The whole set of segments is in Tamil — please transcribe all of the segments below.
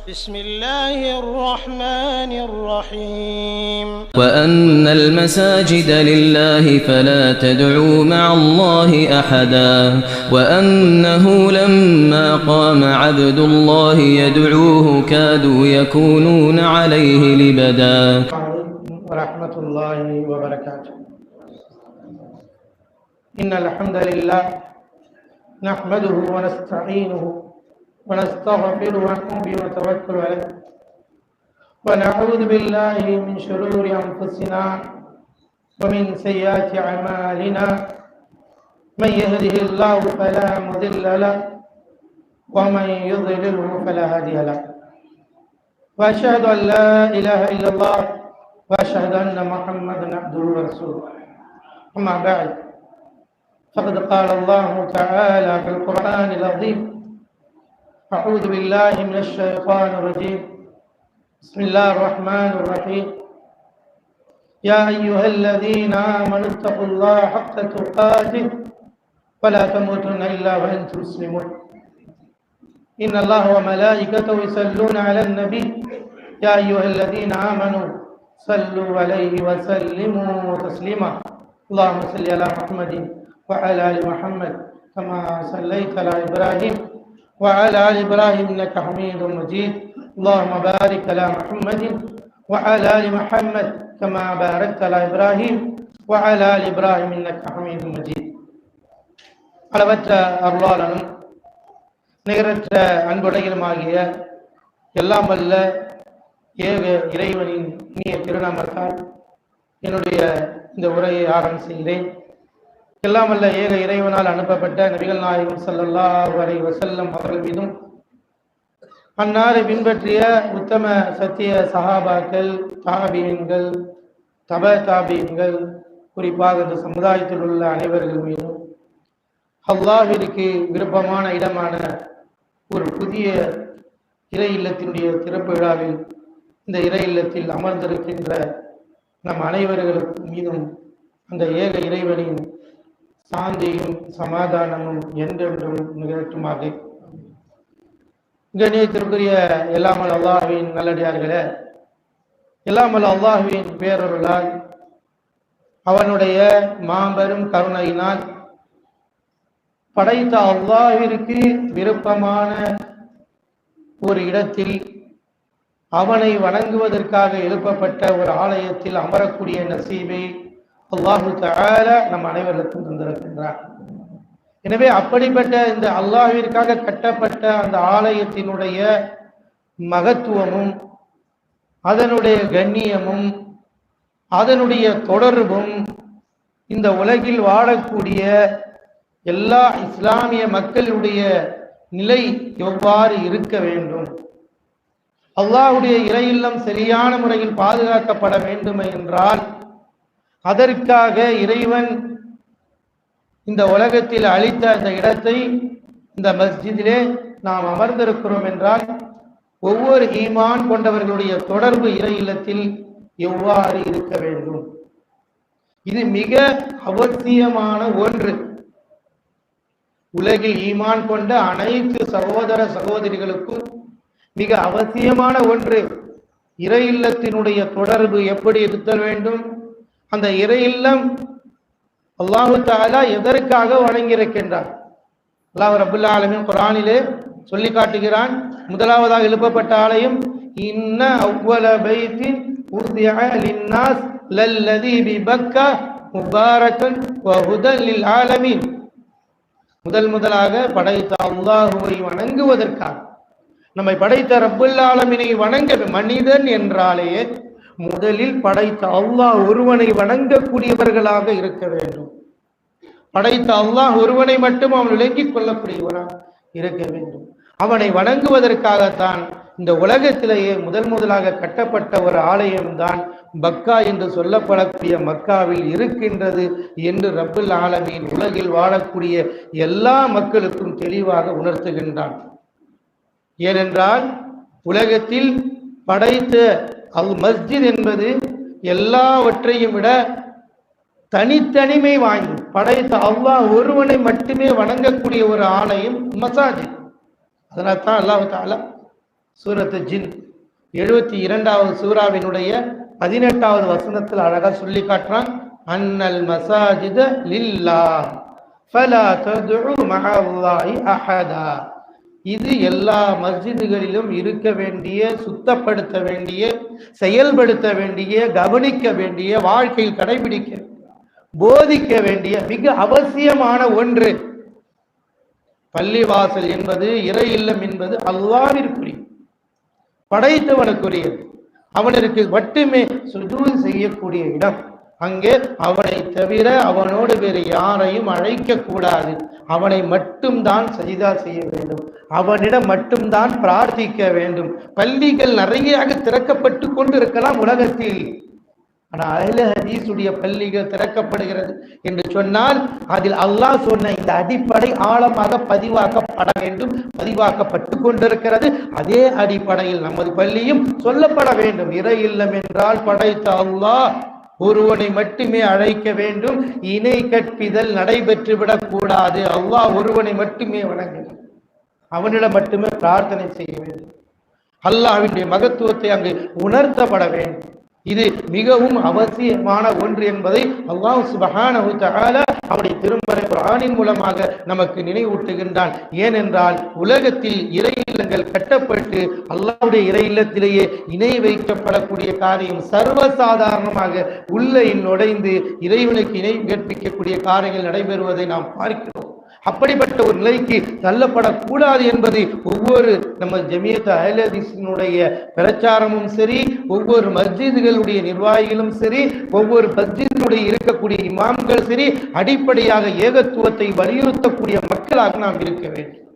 بسم الله الرحمن الرحيم وأن المساجد لله فلا تدعوا مع الله أحدا وأنه لما قام عبد الله يدعوه كادوا يكونون عليه لبدا. ورحمة الله وبركاته. إن الحمد لله نحمده ونستعينه ونستغفره ونؤمن ونتوكل عليه ونعوذ بالله من شرور أنفسنا ومن سيئات أعمالنا من يهده الله فلا مضل له ومن يضلله فلا هادي له وأشهد أن لا إله إلا الله وأشهد أن محمدا عبده ورسوله. أما بعد فقد قال الله تعالى في القرآن العظيم: أعوذ بالله من الشيطان الرجيم. بسم الله الرحمن الرحيم. يا أيها الذين آمنوا اتقوا الله حق تقاته ولا تموتن إلا وأنتم مسلمون. إن الله وملائكته يصلون على النبي يا أيها الذين آمنوا صلوا عليه وسلموا تسليما. اللهم صل على محمد وعلى آل محمد كما صليت على إبراهيم وعلى آل إبراهيم إنك حميد مجيد. اللهم بارك على محمد وعلى آل محمد كما باركت على إبراهيم وعلى آل إبراهيم إنك حميد مجيد. அளவற்ற அருளாளனும் நிகரற்ற அன்புடையலுமாகிய எல்லாம் வல்ல ஏக இறைவனின் இனிய திருநாமத்தால் என்னுடைய இந்த உரையை ஆரம்பம் செய்கிறேன். எல்லாம் வல்ல ஏக இறைவனால் அனுப்பப்பட்ட நபிகள் நாயகம் ஸல்லல்லாஹு அலைஹி வஸல்லம் அவர்கள் மீதும் அன்னாரை பின்பற்றிய உத்தம சத்திய சஹாபாக்கள், தாபியீன்கள், தப தாபியீன்கள், குறிப்பாக இந்த சமுதாயத்தில் உள்ள அனைவர்கள் மீதும் அல்லாஹ்விற்கு விருப்பமான இடமான ஒரு புதிய இறை இல்லத்தினுடைய திறப்பு விழாவில் இந்த இறை இல்லத்தில் அமர்ந்திருக்கின்ற நம் அனைவர்களுக்கு மீதும் அந்த ஏக இறைவனின் சாந்தியும் சமாதானமும் என்றென்றும் நிகழட்டுமாக. கண்ணியத்திற்குரிய எல்லாமல் அல்லாஹ்வின் நல்லடியார்களே, எல்லாமல் அல்லாஹ்வின் பேரருளால் அவனுடைய மாபெரும் கருணையினால் படைத்த அல்லாஹ்விற்கு விருப்பமான ஒரு இடத்தில் அவனை வணங்குவதற்காக எழுப்பப்பட்ட ஒரு ஆலயத்தில் அமரக்கூடிய நசீபை அல்லாஹு தஆலா நம் அனைவருக்கும் தந்திருக்கின்றார். எனவே அப்படிப்பட்ட இந்த அல்லாஹ்விற்காக கட்டப்பட்ட அந்த ஆலயத்தினுடைய மகத்துவமும் அதனுடைய கண்ணியமும் அதனுடைய தொடர்பும் இந்த உலகில் வாழக்கூடிய எல்லா இஸ்லாமிய மக்களுடைய நிலை எவ்வாறு இருக்க வேண்டும், அல்லாஹ்வுடைய இறை இல்லம் சரியான முறையில் பாதுகாக்கப்பட வேண்டும் என்றால் அதற்காக இறைவன் இந்த உலகத்தில் அளித்த அந்த இடத்தை இந்த மஸ்ஜிதிலே நாம் அமர்ந்திருக்கிறோம் என்றால் ஒவ்வொரு ஈமான் கொண்டவர்களுடைய தொடர்பு இறை இல்லத்தில் எவ்வாறு இருக்க வேண்டும், இது மிக அவசியமான ஒன்று. உலகில் ஈமான் கொண்ட அனைத்து சகோதர சகோதரிகளுக்கும் மிக அவசியமான ஒன்று. இறை இல்லத்தினுடைய தொடர்பு எப்படி இருத்தல் வேண்டும், அந்த இறை இல்லம் அல்லாஹு தஆலா எதற்காக வணங்கியிருக்கின்றார். அல்லாஹ் ரப்பல் ஆலமீன் குர்ஆனிலே சொல்லி காட்டுகிறான். முதலாவதாக எழுப்பப்பட்ட ஆலயம் இன்ன அவ்வல பைத்தின் உர்திஅ லின்னாஸ் லல்லதி பிபக்கா முபாரக்கன் வ ஹுதல் லில் ஆலமீன். முதலாக படைத்த அல்லாஹுவை வணங்குவதற்காக, நம்மை படைத்த ரப்பல் ஆலமீனை வணங்க, மனிதன் என்றாலே முதலில் படைத்த அல்லாஹ் ஒருவனை வணங்கக்கூடியவர்களாக இருக்க வேண்டும். படைத்த அல்லாஹ் ஒருவனை மட்டும் அவன் விளங்கிக் கொள்ளக்கூடியவனாக இருக்க வேண்டும். அவனை வணங்குவதற்காகத்தான் இந்த உலகத்திலேயே முதலாக கட்டப்பட்ட ஒரு ஆலயம்தான் பக்கா என்று சொல்லப்படக்கூடிய மக்காவில் இருக்கின்றது என்று ரப்பல் ஆலமீன் உலகில் வாழக்கூடிய எல்லா மக்களுக்கும் தெளிவாக உணர்த்துகின்றான். ஏனென்றால் உலகத்தில் படைத்த மஸ்ஜித் என்பது எல்லாவற்றையும் விட தனித்தனிமை வாங்கி படைத்த அல்லாஹ் ஒருவனை மட்டுமே வணங்கக்கூடிய ஒரு ஆலயம் மசாஜித். அதனால்தான் அல்லாஹ் தஆலா சூரத்து ஜின் 72வது சூராவினுடைய 18வது வசனத்தில் அழகா சொல்லி காட்டுறான், அன்னல் மசாஜித லில்லாஹ் ஃபலா ததுஉ மஅல்லாஹி அஹதா. இது எல்லா மஸ்ஜிதுகளிலும் இருக்க வேண்டிய, சுத்தப்படுத்த வேண்டிய, செயல்படுத்த வேண்டிய, கவனிக்க வேண்டிய, வாழ்க்கையில் கடைபிடிக்க, போதிக்க வேண்டிய மிக அவசியமான ஒன்று. பள்ளிவாசல் என்பது, இறை இல்லம் என்பது அல்லாஹ்விற்குரிய, படைத்தவனுக்குரியது. அவனுக்கு மட்டுமே சுஜூத் செய்யக்கூடிய இடம். அங்கே அவனை தவிர அவனோடு வேறு யாரையும் அழைக்க கூடாது. அவனை மட்டும்தான் சஜிதா செய்ய வேண்டும், அவனிடம் மட்டும்தான் பிரார்த்திக்க வேண்டும். பள்ளிகள் நிறைய திறக்கப்பட்டு கொண்டு இருக்கலாம் உலகத்தில். ஆனால் அஹ்லே ஹதீஸுடைய பள்ளிகள் திறக்கப்படுகிறது என்று சொன்னால் அதில் அல்லாஹ் சொன்ன இந்த அடிப்படை ஆழமாக பதிவாக்கப்பட வேண்டும், பதிவாக்கப்பட்டு கொண்டிருக்கிறது. அதே அடிப்படையில் நமது பள்ளியும் சொல்லப்பட வேண்டும். இறை இல்லம் என்றால் படைத்த அல்லாஹ் ஒருவனை மட்டுமே அழைக்க வேண்டும், இணை கற்பிதல் நடைபெற்று விடக் கூடாது. அல்லாஹ் ஒருவனை மட்டுமே வணங்க வேண்டும், அவனிடம் மட்டுமே பிரார்த்தனை செய்ய வேண்டும். அல்லாஹ்வினுடைய மகத்துவத்தை அங்கு உணர்த்தப்பட வேண்டும். இது மிகவும் அவசியமான ஒன்று என்பதை அல்லாஹ் சுப்ஹானஹு வ தஆலா அவருடைய திருமறை குர்ஆனின் மூலமாக நமக்கு நினைவூட்டுகின்றான். ஏனென்றால் உலகத்தில் இறை இல்லங்கள் கட்டப்பட்டு அல்லாஹ்வுடைய இறை இல்லத்திலேயே இணை வைக்கப்படக்கூடிய காரியம் சர்வசாதாரணமாக உள்ளே நுழைந்து இறைவனுக்கு இணை கற்பிக்கக்கூடிய காரியங்கள் நடைபெறுவதை நாம் பார்க்கிறோம். அப்படிப்பட்ட ஒரு நிலைக்கு தள்ளப்படக்கூடாது என்பது ஒவ்வொரு நம்ம ஜமியத் அஹ்லே ஹதீஸினுடைய பிரச்சாரமும் சரி, ஒவ்வொரு மஸ்ஜிதுகளுடைய நிர்வாகிகளும் சரி, ஒவ்வொரு மஸ்ஜிதினுடைய இருக்கக்கூடிய இமாம்கள் சரி, அடிப்படையாக ஏகத்துவத்தை வலியுறுத்தக்கூடிய மக்களாக நாம் இருக்க வேண்டும்.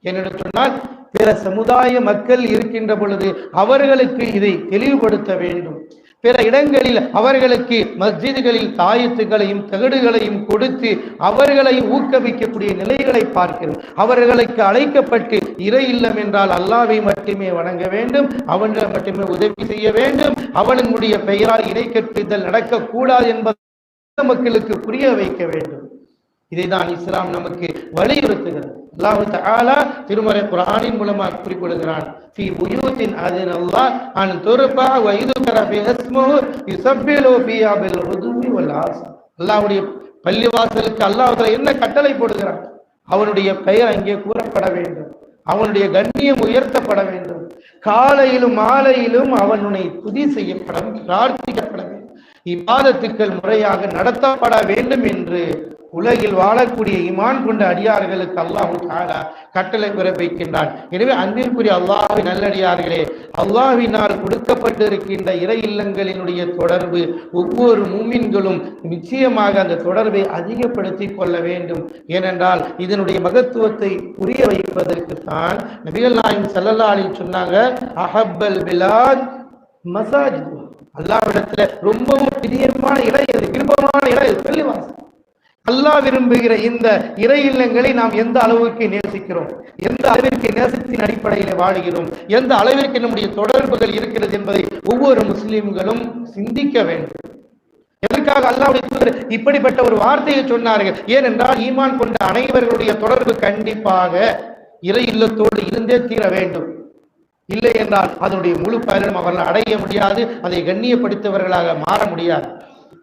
ஏனென்று சொன்னால் பிற சமுதாய மக்கள் இருக்கின்ற பொழுது அவர்களுக்கு இதை தெளிவுபடுத்த வேண்டும். பிற இடங்களில் அவர்களுக்கு மஸ்ஜிதுகளில் தாயத்துகளையும் தகடுகளையும் கொடுத்து அவர்களை ஊக்குவிக்கக்கூடிய நிலைகளை பார்க்கிறோம். அவர்களுக்கு அழைக்கப்பட்டு இறை இல்லம் என்றால் அல்லாஹ்வை மட்டுமே வணங்க வேண்டும், அவனை மட்டுமே உதவி செய்ய வேண்டும், அவனுடைய பெயரால் இணை கற்பித்தல் நடக்கக்கூடாது என்பதை மக்களுக்கு புரிய வைக்க வேண்டும். இதைதான் இஸ்லாம் நமக்கு வலியுறுத்துகிறது. அல்லாஹ் தஆலா திருமறை குர்ஆனின் மூலமாக குறிப்பிடுகிறான், ஃபீ புயூத்தின் அஸனல்லாஹ் அன் துர்பா வ யுذكر ஃபீஹா இஸ்முஹு யுஸப்பிஹு ஃபீஹா பில் குதுவி வல் ஆஸால். அல்லாஹ்வுடைய பள்ளிவாசலுக்கு அல்லாஹ் என்ன கட்டளை போடுகிறான்? அவனுடைய பெயர் அங்கே கூறப்பட வேண்டும், அவனுடைய கண்ணியம் உயர்த்தப்பட வேண்டும், காலையிலும் மாலையிலும் அவனுடைய துதி செய்யப்பட, பிரார்த்திக்கப்பட வேண்டும், இபாதத்துக்கள் முறையாக நடத்தப்பட வேண்டும் என்று உலகில் வாழக்கூடிய ஈமான் கொண்ட அடியார்களுக்கு அல்லாஹ் தஆலா கட்டளை பிறப்பிக்கின்றான். எனவே அன்பிற்குரிய அல்லாஹ்வின் நல்லடியார்களே, அல்லாஹ்வினால் கொடுக்கப்பட்டிருக்கின்ற இறை இல்லங்களினுடைய தொடர்பு ஒவ்வொரு மூமின்களும் நிச்சயமாக அந்த தொடர்பை அதிகப்படுத்தி கொள்ள வேண்டும். ஏனென்றால் இதனுடைய மகத்துவத்தை புரிய வைப்பதற்கு தான் நபிகள் நாயகம் ஸல்லல்லாஹு அலைஹி சொன்னாங்க, அஹப்பல் பிலாத் மசாஜிது. அல்லாஹ்விடத்துல ரொம்பவும் பிரியமான இடம் எது, விருப்பமான இடம் எது? பள்ளிவாசல். அல்லாஹ் விரும்புகிற இந்த இறை இல்லங்களை நாம் எந்த அளவுக்கு நேசிக்கிறோம், எந்த அளவிற்கு நேசத்தின் அடிப்படையில் வாழுகிறோம், எந்த அளவிற்கு நம்முடைய தொடர்புகள் இருக்கிறது என்பதை ஒவ்வொரு முஸ்லிம்களும் சிந்திக்க வேண்டும். எதற்காக அல்லாஹ்வுடைய தூதர் இப்படிப்பட்ட ஒரு வார்த்தையை சொன்னார்கள்? ஏனென்றால் ஈமான் கொண்ட அனைவர்களுடைய தொடர்பு கண்டிப்பாக இறை இல்லத்தோடு இருந்தே தீர வேண்டும். இல்லை என்றால் அதனுடைய முழு பயனும் அவர்கள் அடைய முடியாது, அதை கண்ணியப்படுத்தவர்களாக மாற முடியாது.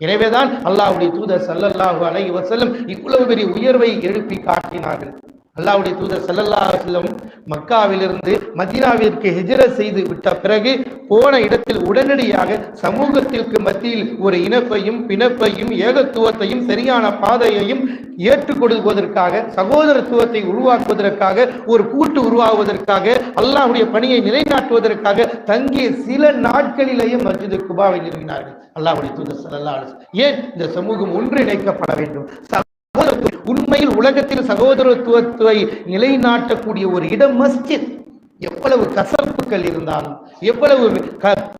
எனவேதான் அல்லாஹ்வுடைய தூதர் ஸல்லல்லாஹு அலைஹி வஸல்லம் இவ்வளவு பெரிய உயர்வை எழுப்பி காட்டினார்கள். அல்லாஹ்வுடைய தூதர் ஸல்லல்லாஹு அலைஹி வஸல்லம் மக்காவிலிருந்து மதீனாவிற்கு ஹிஜ்ரத் செய்து விட்ட பிறகு போன இடத்தில் உடனடியாக சமூகத்திற்கு மத்தியில் ஒரு இனப்பையும் பிணப்பையும் ஏகத்துவத்தையும் சரியான பாதையையும் ஏற்றுக் கொடுப்பதற்காக, சகோதரத்துவத்தை உருவாக்குவதற்காக, ஒரு கூட்டு உருவாகுவதற்காக, அல்லாஹ்வுடைய பணியை நிலைநாட்டுவதற்காக தங்கிய சில நாட்களிலேயே மஸ்ஜிது குபாவை நிறுவினார்கள் அல்லாஹ்வுடைய தூதர் ஸல்லல்லாஹு அலைஹி வஸல்லம். ஏன்? இந்த சமூகம் ஒன்றிணைக்கப்பட வேண்டும். உண்மையில் உலகத்தில் சகோதரத்துவத்தை நிலைநாட்டக்கூடிய ஒரு இடம் மஸ்ஜித். எவ்வளவு கசப்புகள் இருந்தாலும், எவ்வளவு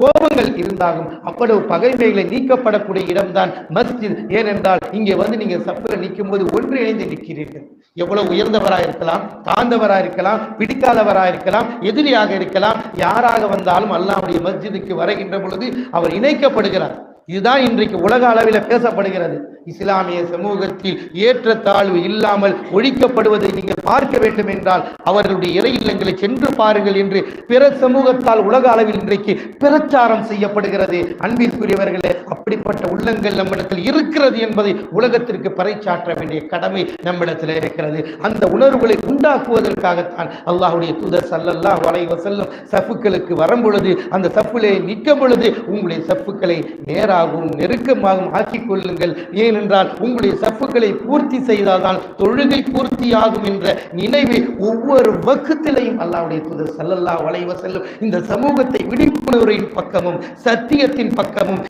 கோபங்கள் இருந்தாலும், அவ்வளவு பகைமைகளை நீக்கப்படக்கூடிய இடம்தான் மஸ்ஜித். ஏனென்றால் இங்கே வந்து நீங்க சப்புல நிற்கும் போது ஒன்றிணைந்து நிற்கிறீர்கள். எவ்வளவு உயர்ந்தவராக இருக்கலாம், தாழ்ந்தவராக இருக்கலாம், பிடிக்காதவராக இருக்கலாம், எதிரியாக இருக்கலாம், யாராக வந்தாலும் அல்லாஹ்வுடைய மஸ்ஜிதுக்கு வருகின்ற பொழுது அவர் இணைக்கப்படுகிறார். இதுதான் இன்றைக்கு உலக அளவில் பேசப்படுகிறது. இஸ்லாமிய சமூகத்தில் ஏற்றத்தாழ்வு இல்லாமல் ஒழிக்கப்படுவதை நீங்கள் பார்க்க வேண்டும் என்றால் அவர்களுடைய இறை இல்லங்களை சென்று பாருங்கள் என்று பிற சமூகத்தால் உலக அளவில் இன்றைக்கு பிரச்சாரம் செய்யப்படுகிறது. அன்பிற்குரியவர்களே, அப்படிப்பட்ட உள்ளங்கள் நம்மிடத்தில் இருக்கிறது என்பதை உலகத்திற்கு பறைசாற்ற வேண்டிய கடமை நம்மிடத்தில் இருக்கிறது. அந்த உணர்வுகளை உண்டாக்குவதற்காகத்தான் அல்லாஹ்வுடைய தூதர் ஸல்லல்லாஹு அலைஹி வஸல்லம் சஃப்புகளுக்கு வரும் பொழுது அந்த சஃப்பிலே நிற்கும் பொழுது உங்களுடைய சஃப்புகளை நேராகவும் நெருக்கமாகவும் ஆக்கிக் கொள்ளுங்கள். ஏனென்றால் உங்களுடைய சஃப்புகளை பூர்த்தி செய்தால்தான் தொழுகை பூர்த்தியாகும் என்ற நினைவை ஒவ்வொரு வக்திலையும் அல்லாஹ்வுடைய தூதர் ஸல்லல்லாஹு அலைஹி வஸல்லம் இந்த சமூகத்தை விழிப்புணர்வின் பக்கமும் சத்தியத்தின் பக்கமும்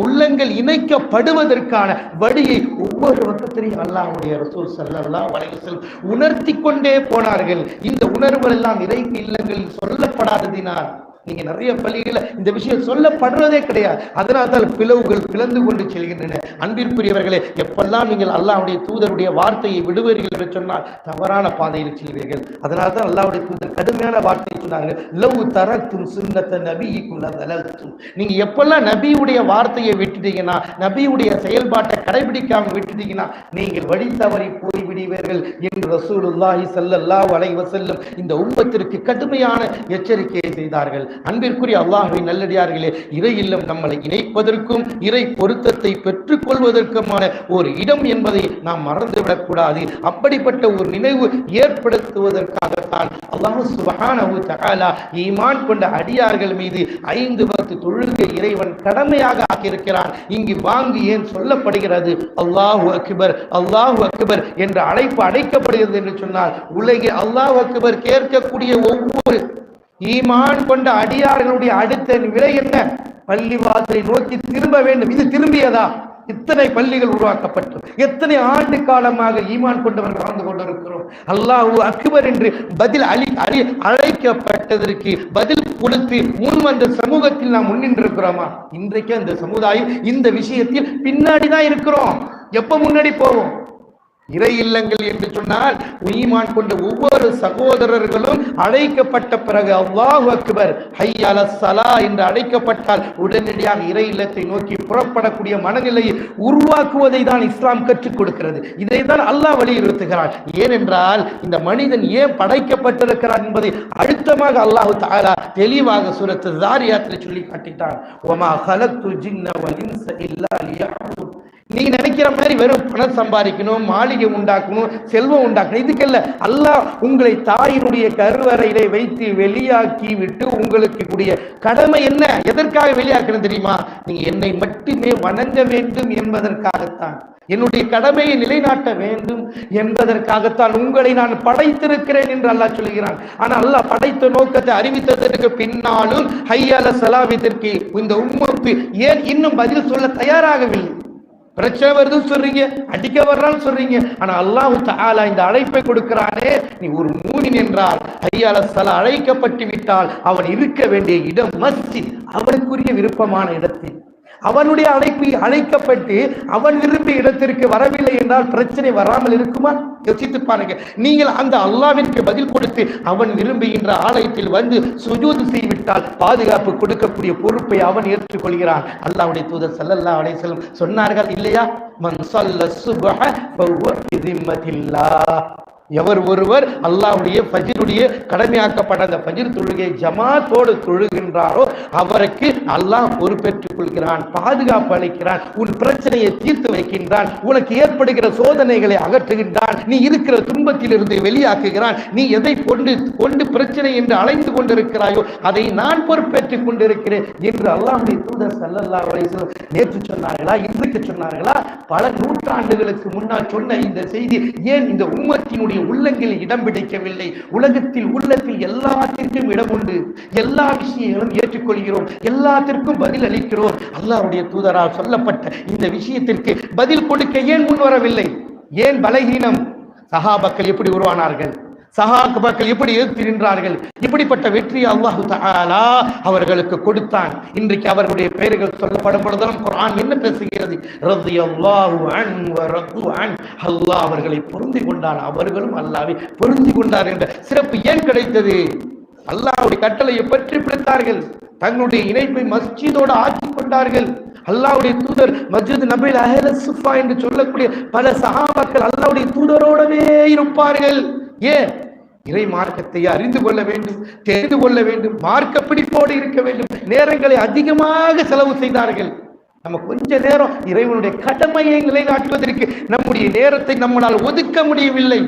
உள்ளங்கள் இணைக்கப்படுவதற்கான வழியை ஒவ்வொரு வக்திலையும் அல்லாஹ்வுடைய ரசூல் ஸல்லல்லாஹு அலைஹி வஸல்லம் உணர்த்தி கொண்டே போனார்கள். இந்த உணர்வுகள் எல்லாம் இறை இல்லங்களில் சொல்லப்படாததினால் நீங்க நிறைய பள்ளிகளை இந்த விஷயம் சொல்லப்படுறதே கிடையாது. அதனால் தான் பிளவுகள் பிளந்து கொண்டு செல்கின்றன. அன்பிற்குரியவர்களே, எப்பெல்லாம் நீங்கள் அல்லாஹ்வுடைய தூதருடைய வார்த்தையை விடுவீர்கள் என்று சொன்னால் தவறான பாதையில் செல்வீர்கள். அதனால் தான் அல்லாஹ்வுடைய தூதர் கடுமையான வார்த்தையை சொன்னார்கள், லவ் தரத்தும் சுன்னத்த நபியிக்கும் லதலல்தும். நீங்க எப்பெல்லாம் நபியுடைய வார்த்தையை விட்டுட்டீங்கன்னா, நபியுடைய செயல்பாட்டை கடைபிடிக்காம விட்டுட்டீங்கன்னா நீங்கள் வழி தவறி போய்விடுவீர்கள் என்று ரசூலுல்லாஹி ஸல்லல்லாஹு அலைஹி வஸல்லம் இந்த உம்மத்திற்கு கடுமையான எச்சரிக்கையை செய்தார்கள். அன்பிற்குரிய அல்லாஹ்வின் நல்லடியார்களே, இறை இல்லம் நம்மளை இணைப்பதற்கும் இறை பொருத்தத்தை பெற்றுக் கொள்வதற்குமான ஒரு இடம் என்பதை நாம் மறந்துவிடக் கூடாது. அப்படிப்பட்ட ஒரு நினைவு ஏற்படுத்துவதற்காகத்தான் அல்லாஹ் சுப்ஹானஹு தஆலா ஈமான் கொண்ட அடியார்கள் மீது 5 வக்த் தொழுகை இறைவன் கடமையாக ஆக்கியிருக்கிறான். இங்கு வாங்கி ஏன் சொல்லப்படுகிறது அல்லாஹு அக்பர் அல்லாஹு அக்பர் என்ற அழைப்பு அழைக்கப்படுகிறது என்று சொன்னால், உலகில் அல்லாஹு அக்பர் கேட்கக்கூடிய ஒவ்வொரு ஈமான் கொண்ட அடியார்களுடைய அடுத்த விலை என்ன? பள்ளிவாசலை நோக்கி திரும்ப வேண்டும். இது திரும்பியதா? இத்தனை பள்ளிகள் உருவாக்கப்பட்டு எத்தனை ஆண்டு காலமாக ஈமான் கொண்டவர்கள் வாழ்ந்து கொண்டிருக்கிறோம். அல்லாஹு அக்பர் என்று பதில் அழைக்கப்பட்டதற்கு பதில் கொடுத்து முன் வந்த சமூகத்தில் நாம் முன்னின்றிருக்கிறோமா? இன்றைக்கு அந்த சமுதாயம் இந்த விஷயத்தில் பின்னாடிதான் இருக்கிறோம். எப்ப முன்னாடி போவோம்? இறை இல்லங்கள் என்று சொன்னால் ஈமான் கொண்ட ஒவ்வொரு சகோதரர்களும் அழைக்கப்பட்ட பிறகு அல்லாஹு அக்பர் ஹய்ய அலஸ் ஸலா என்று அழைக்கப்பட்டால் உடனடியாக இறை இல்லத்தை நோக்கி புறப்படக்கூடிய மனநிலையை உருவாக்குவதை தான் இஸ்லாம் கற்றுக் கொடுக்கிறது. இதை தான் அல்லாஹ் வலியுறுத்துகிறான். ஏனென்றால் இந்த மனிதன் ஏன் படைக்கப்பட்டிருக்கிறான் என்பதை அழுத்தமாக அல்லாஹ் தஆலா தெளிவாக சூரத்து ஸாரியாத்தில் சொல்லி காட்டிட்டான். வமா ஹலக்துல் ஜின்ன வல் இன்ஸ இல்லா லியஅபுதுன். நீங்க நினைக்கிற மாதிரி வெறும் பணம் சம்பாதிக்கணும், மாளிகை உண்டாக்கணும், செல்வம் உண்டாக்கணும், இதுக்கல்ல. அல்லாஹ் உங்களை தாயினுடைய கருவறையிலே வைத்து வெளியாக்கி விட்டு உங்களுக்கு கூடிய கடமை என்ன? எதற்காக வெளியாக்கணும் தெரியுமா? நீங்க என்னை மட்டுமே வணங்க வேண்டும் என்பதற்காகத்தான், என்னுடைய கடமையை நிலைநாட்ட வேண்டும் என்பதற்காகத்தான் உங்களை நான் படைத்திருக்கிறேன் என்று அல்லாஹ் சொல்கிறான். ஆனால் அல்லாஹ் படைத்த நோக்கத்தை அறிவித்ததற்கு பின்னாலும் ஹய்ய அலஸ் ஸலாவிற்கு இந்த உம்மத்து ஏன் இன்னும் பதில் சொல்ல தயாராகவில்லை? பிரச்சனை வருது சொல்றீங்க, அடிக்க வர்றான்னு சொல்றீங்க. ஆனா அல்லாஹ் தஆலா இந்த அழைப்பை கொடுக்கிறானே, நீ ஒரு மூமின் என்றால் ஹய்ய அலஸ் ஸலா அழைக்கப்பட்டு விட்டால் அவன் இருக்க வேண்டிய இடம் மஸ்ஜித், அவனுக்குரிய விருப்பமான இடத்தில். அவனுடைய அழைக்கப்பட்டு அவன் விரும்பிய இடத்திற்கு வரவில்லை என்றால் பிரச்சனை வராமல் இருக்குமா? யோசித்து பாருங்க. நீங்கள் அந்த அல்லாஹ்விற்கு பதில் கொடுத்து அவன் விரும்புகின்ற ஆலயத்தில் வந்து சுஜூத் செய்துவிட்டால் பாதுகாப்பு கொடுக்கக்கூடிய பொறுப்பை அவன் ஏற்றுக்கொள்கிறான். அல்லாஹ்வுடைய தூதர் ஸல்லல்லாஹு அலைஹி வஸல்லம் சொன்னார்கள் இல்லையா, மன் ஸல்ல சுப்ஹ ஃபஹுவ ஃபி திம்மத்தில்லாஹ். எவர் ஒருவர் அல்லாஹ்வுடைய ஃபஜ்ருடைய கடமையாக்கப்பட்ட அந்த ஃபஜ்ர் தொழுகை ஜமாத்தோடு தொழுகின்றாரோ அவருக்கு அல்லாஹ் பொறுப்பேற்றுக் கொள்கிறான், பாதுகாப்பு அளிக்கிறான், உன் பிரச்சனையை தீர்த்து வைக்கின்றான், உனக்கு ஏற்படுகிற சோதனைகளை அகற்றுகின்றான், நீ இருக்கிற துன்பத்திலிருந்து வெளியாக்குகிறான். நீ எதை கொண்டு பிரச்சனை என்று அலைந்து கொண்டிருக்கிறாயோ அதை நான் பொறுப்பேற்றுக் கொண்டிருக்கிறேன் என்று அல்லாஹ்வுடைய தூதர் ஸல்லல்லாஹு அலைஹி வஸல்லம் நேற்று சொன்னார்களா, இன்றைக்கு சொன்னார்களா? பல நூற்றாண்டுகளுக்கு முன்னால் சொன்ன இந்த செய்தி ஏன் இந்த உம்மத்தினுடைய உள்ளங்களில் இடம் பிடிக்கவில்லை? உலகத்தில் உள்ளத்தில் எல்லாத்திற்கும் இடம் உண்டு, எல்லா விஷயங்களும் ஏற்றுக்கொள்கிறோம், எல்லாத்திற்கும் பதில் அளிக்கிறோம். அல்லாஹ்வுடைய தூதரால் சொல்லப்பட்ட இந்த விஷயத்திற்கு பதில் கொடுக்க ஏன் முன்வரவில்லை? ஏன் பலகீனம்? சஹாபாக்கள் எப்படி உருவானார்கள்? சஹாபாக்கள் எப்படி எதிர்த்து நின்றார்கள்? இப்படிப்பட்ட வெற்றியை அல்லாஹ் தஆலா அவர்களுக்கு கொடுத்தான். இன்றைக்கு அவர்களுடைய பெயர்கள் சொல்லப்படும் பொழுதெல்லாம் குர்ஆன் என்ன பேசுகிறது? ரலியல்லாஹு அன்ஹு வ ரது அன். அல்லாஹ் அவர்களை பொருந்தி கொண்டான், அவர்களும் அல்லாஹ்வை பொருந்தி கொண்டார் என்ற சிறப்பு ஏன் கிடைத்தது? அல்லாஹ்வுடைய கட்டளையை பற்றி பிடித்தார்கள். தங்களுடைய இணைப்பை மஸ்ஜிதோடு ஆக்கி கொண்டார்கள். அல்லாஹ்வுடைய தூதர் மஸ்ஜித் நபில் அஹ்ல சுஃபா என்று சொல்லக்கூடிய பல சஹாபாக்கள் அல்லாஹ்வுடைய தூதரோடவே இருப்பார்கள். ஏன்? இறை மார்க்கத்தை அறிந்து கொள்ள வேண்டும், தெரிந்து கொள்ள வேண்டும், மார்க்க பிடிப்போடு இருக்க வேண்டும். நேரங்களை அதிகமாக செலவு செய்தார்கள். நம்ம கொஞ்ச நேரம் இறைவனுடைய கடமையை நிலைநாட்டுவதற்கு நம்முடைய நேரத்தை நம்மளால் ஒதுக்க முடியவில்லை.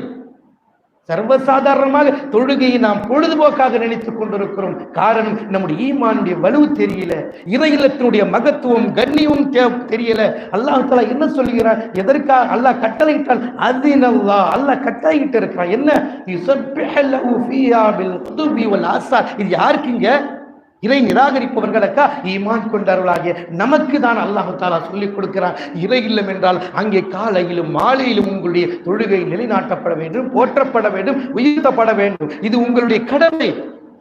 சர்வசாதாரணமாக தொழுகையை நாம் பொழுதுபோக்காக நினைத்துக் கொண்டிருக்கிறோம். காரணம், நம்முடைய ஈமானுடைய வலு தெரியல, இறை இல்லத்தினுடைய மகத்துவம் கண்ணியம் தெரியல. அல்லாஹ் தஆலா என்ன சொல்கிறார்? எதற்காக அல்லாஹ் கட்டளையிட்டால் அல்லாஹ் கட்டளையிட்டு இருக்கிறான். என்ன? யுஸப்பிஹு லஹு ஃபீஹா பில் குதுபி வல் ஆஸார். இது யாருக்குங்க? இறை நிராகரிப்பவர்களுக்கா? ஈமான் கொண்டவர்களாகிய நமக்கு தான் அல்லாஹ் தஆலா சொல்லிக் கொடுக்கிறான். இறை இல்லம் என்றால் அங்கே காலையிலும் மாலையிலும் உங்களுடைய தொழுகை நிலைநாட்டப்பட வேண்டும், போற்றப்பட வேண்டும், உயர்த்தப்பட வேண்டும். இது உங்களுடைய கடமை.